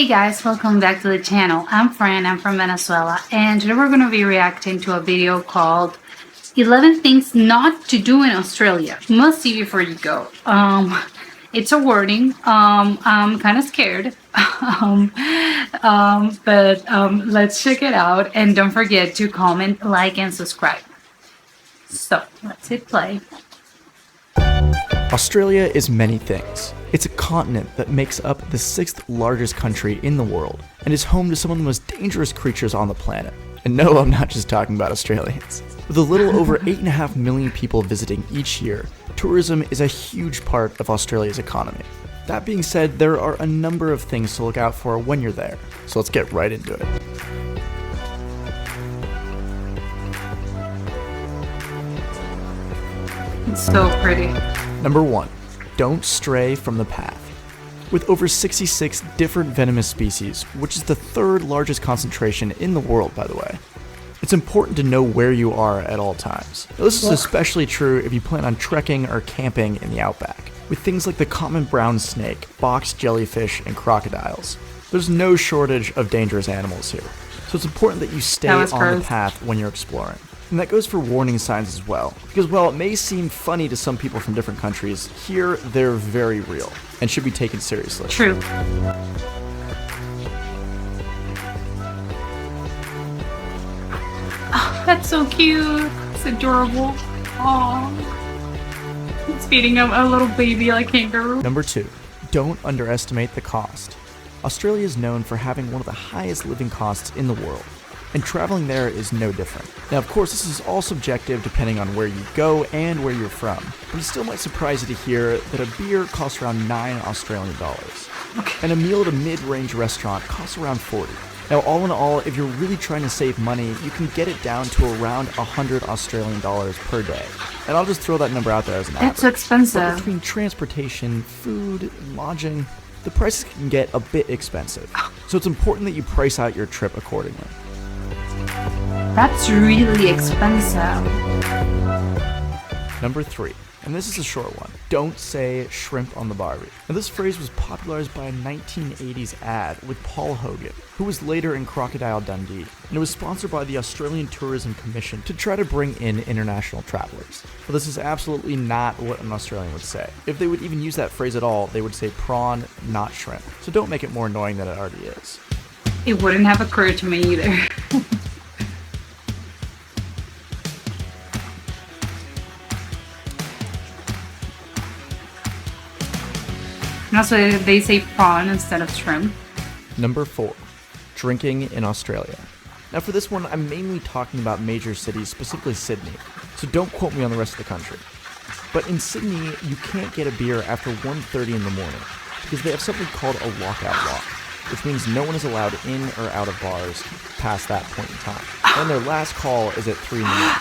guys, welcome back to the channel. I'm Fran, I'm from Venezuela, and today we're going to be reacting to a video called 11 Things Not to Do in Australia. Must see before you go. It's a warning. I'm kind of scared. Let's check it out, and don't forget to comment, like, and subscribe. So, let's hit play. Australia is many things. It's a continent that makes up the 6th largest country in the world and is home to some of the most dangerous creatures on the planet. And no, I'm not just talking about Australians. With a little over 8.5 million people visiting each year, tourism is a huge part of Australia's economy. That being said, there are a number of things to look out for when you're there, so let's get right into it. It's so pretty. Number 1. Don't stray from the path. With over 66 different venomous species, which is the 3rd largest concentration in the world, by the way, it's important to know where you are at all times. Now, this is especially true if you plan on trekking or camping in the outback. With things like the common brown snake, box jellyfish, and crocodiles, there's no shortage of dangerous animals here. So it's important that you stay on the path when you're exploring. And that goes for warning signs as well, because while it may seem funny to some people from different countries, here they're very real and should be taken seriously. True. Oh, that's so cute. It's adorable. Oh, it's feeding a little baby like kangaroo. Number 2, don't underestimate the cost. Australia is known for having one of the highest living costs in the world, and traveling there is no different. Now, of course, this is all subjective depending on where you go and where you're from, but it still might surprise you to hear that a beer costs around $9 Australian dollars, and a meal at a mid-range restaurant costs around 40. Now, all in all, if you're really trying to save money, you can get it down to around 100 Australian dollars per day. And I'll just throw that number out there as an average. That's expensive. But between transportation, food, and lodging, the prices can get a bit expensive. So it's important that you price out your trip accordingly. That's really expensive. Number 3, and this is a short one. Don't say shrimp on the barbie. Now, this phrase was popularized by a 1980s ad with Paul Hogan, who was later in Crocodile Dundee, and it was sponsored by the Australian Tourism Commission to try to bring in international travelers. But this is absolutely not what an Australian would say. If they would even use that phrase at all, they would say prawn, not shrimp. So don't make it more annoying than it already is. It wouldn't have occurred to me either. And also, they say prawn instead of shrimp. Number 4, drinking in Australia. Now, for this one, I'm mainly talking about major cities, specifically Sydney, so don't quote me on the rest of the country. But in Sydney, you can't get a beer after 1:30 in the morning, because they have something called a lockout law, which means no one is allowed in or out of bars past that point in time. And their last call is at 3 in the morning.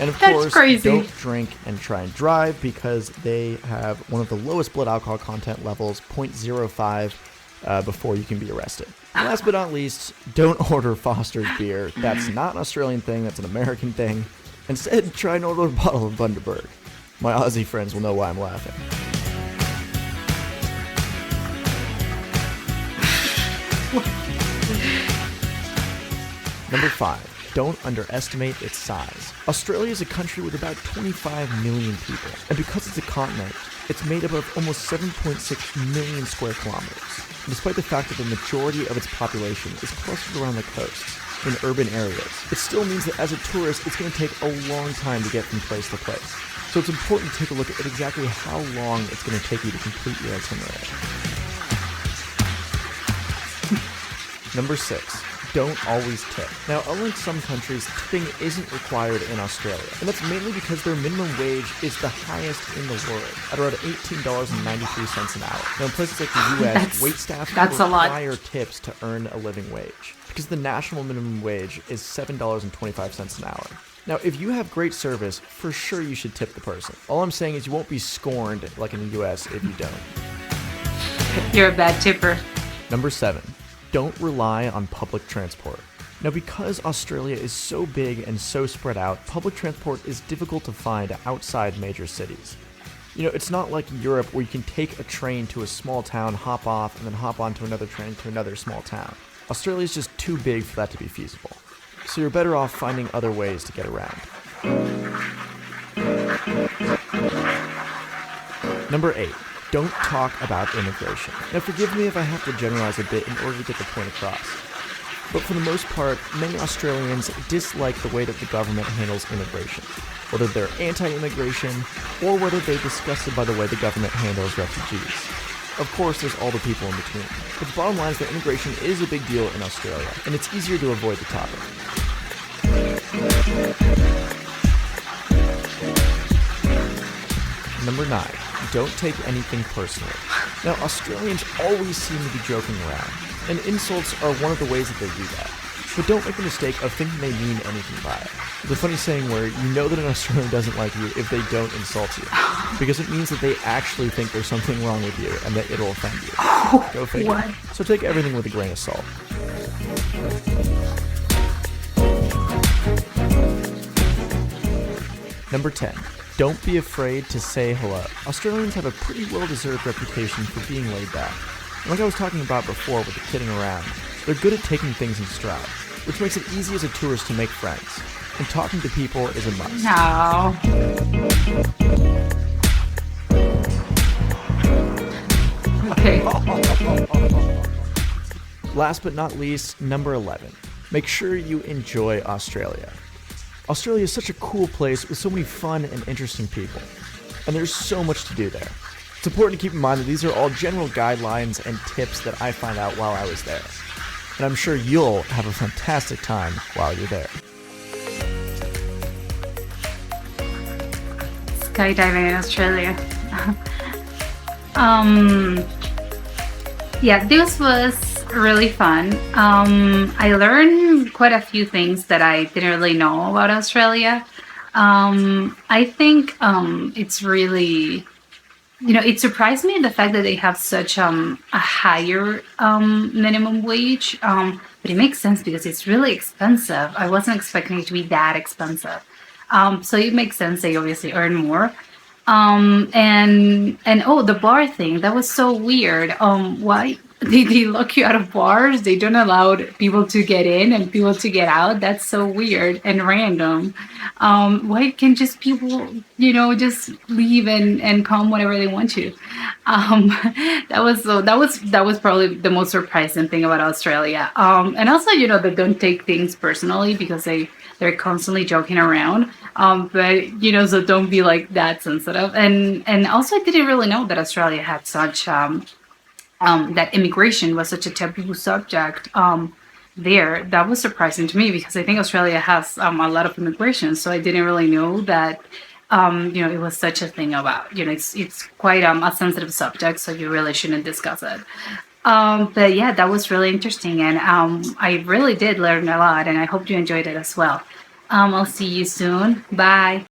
And of course, don't drink and try and drive, because they have one of the lowest blood alcohol content levels, 0.05, before you can be arrested. And last but not least, don't order Foster's beer. That's not an Australian thing, that's an American thing. Instead, try and order a bottle of Bundaberg. My Aussie friends will know why I'm laughing. Number 5. Don't underestimate its size. Australia is a country with about 25 million people, and because it's a continent, it's made up of almost 7.6 million square kilometers. And despite the fact that the majority of its population is clustered around the coasts, in urban areas, it still means that as a tourist, it's going to take a long time to get from place to place. So it's important to take a look at exactly how long it's going to take you to complete your itinerary. Number 6. Don't always tip. Now, unlike some countries, tipping isn't required in Australia, and that's mainly because their minimum wage is the highest in the world, at around $18.93 an hour. Now, in places like the US, waitstaff require tips to earn a living wage, because the national minimum wage is $7.25 an hour. Now, if you have great service, for sure you should tip the person. All I'm saying is you won't be scorned like in the US if you don't. You're a bad tipper. Number 7. Don't rely on public transport. Now, because Australia is so big and so spread out, public transport is difficult to find outside major cities. It's not like Europe where you can take a train to a small town, hop off, and then hop onto another train to another small town. Australia's just too big for that to be feasible. So you're better off finding other ways to get around. Number 8. Don't talk about immigration. Now forgive me if I have to generalize a bit in order to get the point across. But for the most part, many Australians dislike the way that the government handles immigration, whether they're anti-immigration or whether they're disgusted by the way the government handles refugees. Of course, there's all the people in between. But the bottom line is that immigration is a big deal in Australia, and it's easier to avoid the topic. Number 9. Don't take anything personally. Now, Australians always seem to be joking around, and insults are one of the ways that they do that. But don't make the mistake of thinking they mean anything by it. There's a funny saying where you know that an Australian doesn't like you if they don't insult you, because it means that they actually think there's something wrong with you and that it'll offend you. Go figure. What? So take everything with a grain of salt. Number 10. Don't be afraid to say hello. Australians have a pretty well-deserved reputation for being laid back. And like I was talking about before with the kidding around, they're good at taking things in stride, which makes it easy as a tourist to make friends. And talking to people is a must. No. Okay. Last but not least, number 11. Make sure you enjoy Australia. Australia is such a cool place with so many fun and interesting people. And there's so much to do there. It's important to keep in mind that these are all general guidelines and tips that I find out while I was there. And I'm sure you'll have a fantastic time while you're there. Skydiving in Australia. Yeah, this was really fun. I learned quite a few things that I didn't really know about Australia. I think it's really, it surprised me the fact that they have such a higher minimum wage. But it makes sense because it's really expensive. I wasn't expecting it to be that expensive. So it makes sense they obviously earn more. And oh, the bar thing, that was so weird. Why they lock you out of bars? They don't allow people to get in and people to get out. That's so weird and random. Why can't just people, just leave and come whenever they want to? That was probably the most surprising thing about Australia. And also, they don't take things personally because they're constantly joking around. But so don't be like that sensitive. And also I didn't really know that Australia had such that immigration was such a taboo subject there. That was surprising to me because I think Australia has a lot of immigration. So I didn't really know that it was such a thing about, it's quite a sensitive subject, so you really shouldn't discuss it. But yeah, that was really interesting, and I really did learn a lot, and I hope you enjoyed it as well. I'll see you soon. Bye.